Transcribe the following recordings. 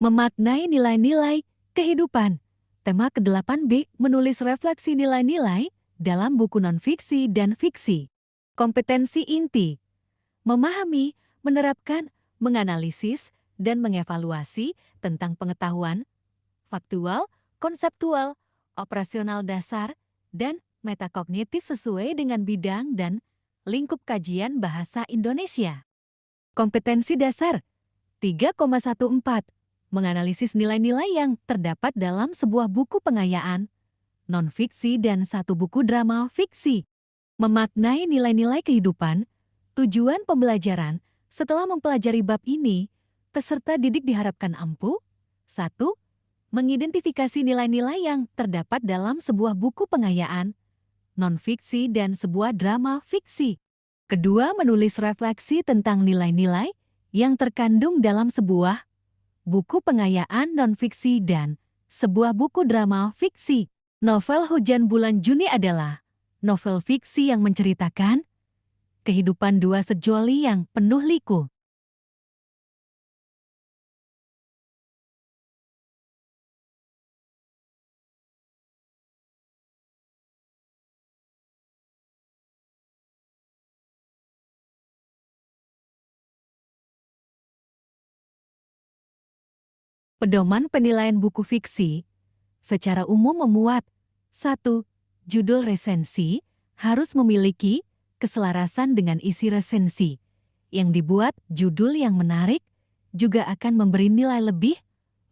Memaknai nilai-nilai kehidupan. Tema ke-8B menulis refleksi nilai-nilai dalam buku non-fiksi dan fiksi. Kompetensi inti. Memahami, menerapkan, menganalisis, dan mengevaluasi tentang pengetahuan, faktual, konseptual, operasional dasar, dan metakognitif sesuai dengan bidang dan lingkup kajian bahasa Indonesia. Kompetensi dasar 3,14. Menganalisis nilai-nilai yang terdapat dalam sebuah buku pengayaan, non-fiksi dan satu buku drama fiksi. Memaknai nilai-nilai kehidupan, tujuan pembelajaran. Setelah mempelajari bab ini, peserta didik diharapkan ampuh 1. Mengidentifikasi nilai-nilai yang terdapat dalam sebuah buku pengayaan, non-fiksi dan sebuah drama fiksi. Kedua, menulis refleksi tentang nilai-nilai yang terkandung dalam sebuah buku pengayaan non-fiksi dan sebuah buku drama fiksi. Novel Hujan Bulan Juni adalah novel fiksi yang menceritakan kehidupan dua sejoli yang penuh liku. Pedoman penilaian buku fiksi secara umum memuat 1. Judul resensi harus memiliki keselarasan dengan isi resensi. Yang dibuat judul yang menarik juga akan memberi nilai lebih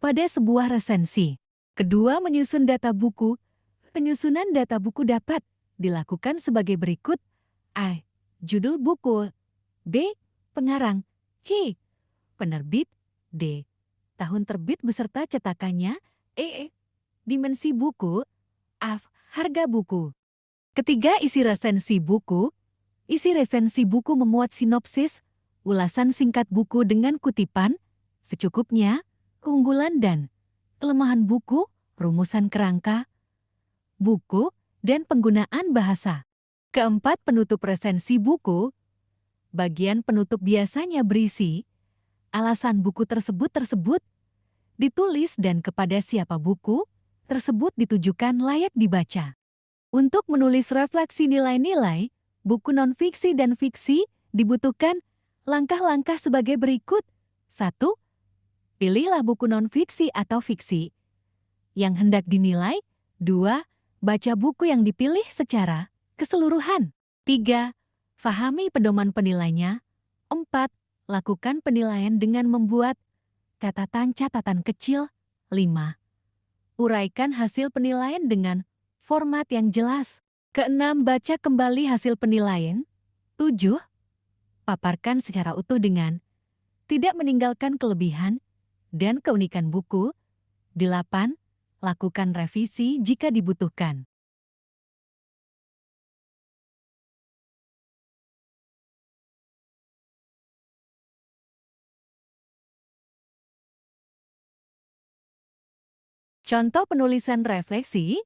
pada sebuah resensi. Kedua, menyusun data buku. Penyusunan data buku dapat dilakukan sebagai berikut. A. Judul buku. B. Pengarang. C. Penerbit. D. Tahun terbit beserta cetakannya. E. Dimensi buku. F. Harga buku. Ketiga, isi resensi buku. Isi resensi buku memuat sinopsis, ulasan singkat buku dengan kutipan, secukupnya, keunggulan dan kelemahan buku, rumusan kerangka buku, dan penggunaan bahasa. Keempat, penutup resensi buku. Bagian penutup biasanya berisi alasan buku tersebut ditulis dan kepada siapa buku tersebut ditujukan layak dibaca. Untuk menulis refleksi nilai-nilai buku non-fiksi dan fiksi dibutuhkan langkah-langkah sebagai berikut. 1. Pilihlah buku non-fiksi atau fiksi yang hendak dinilai. 2. Baca buku yang dipilih secara keseluruhan. 3. Fahami pedoman penilainya. 4. Lakukan penilaian dengan membuat catatan-catatan kecil. 5. Uraikan hasil penilaian dengan format yang jelas. Keenam, baca kembali hasil penilaian. 7. Paparkan secara utuh dengan tidak meninggalkan kelebihan dan keunikan buku. 8. Lakukan revisi jika dibutuhkan. Contoh penulisan refleksi.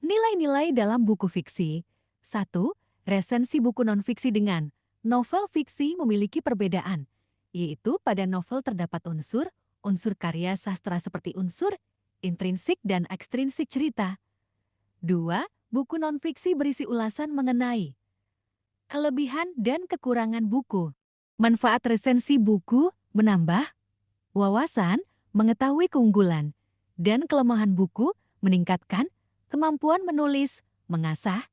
Nilai-nilai dalam buku fiksi. 1. Resensi buku non-fiksi dengan novel fiksi memiliki perbedaan, yaitu pada novel terdapat unsur karya sastra seperti unsur intrinsik dan ekstrinsik cerita. 2. Buku non-fiksi berisi ulasan mengenai kelebihan dan kekurangan buku. Manfaat resensi buku menambah wawasan, mengetahui keunggulan dan kelemahan buku, meningkatkan kemampuan menulis, mengasah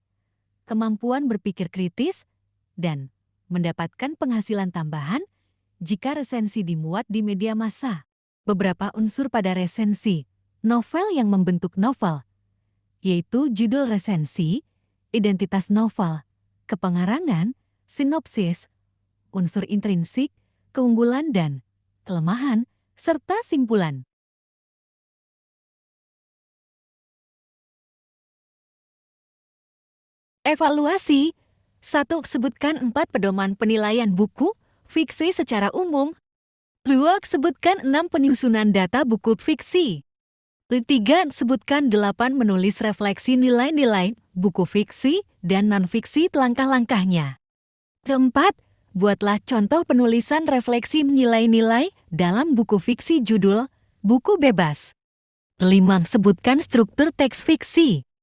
kemampuan berpikir kritis, dan mendapatkan penghasilan tambahan jika resensi dimuat di media massa. Beberapa unsur pada resensi novel yang membentuk novel, yaitu judul resensi, identitas novel, kepengarangan, sinopsis, unsur intrinsik, keunggulan dan kelemahan, serta simpulan. Evaluasi. 1. Sebutkan 4 pedoman penilaian buku fiksi secara umum. 2. Sebutkan 6 penyusunan data buku fiksi. 3. Sebutkan 8 menulis refleksi nilai-nilai buku fiksi dan non-fiksi langkah-langkahnya. 4. Buatlah contoh penulisan refleksi nilai-nilai dalam buku fiksi judul Buku bebas. 5. Sebutkan struktur teks fiksi.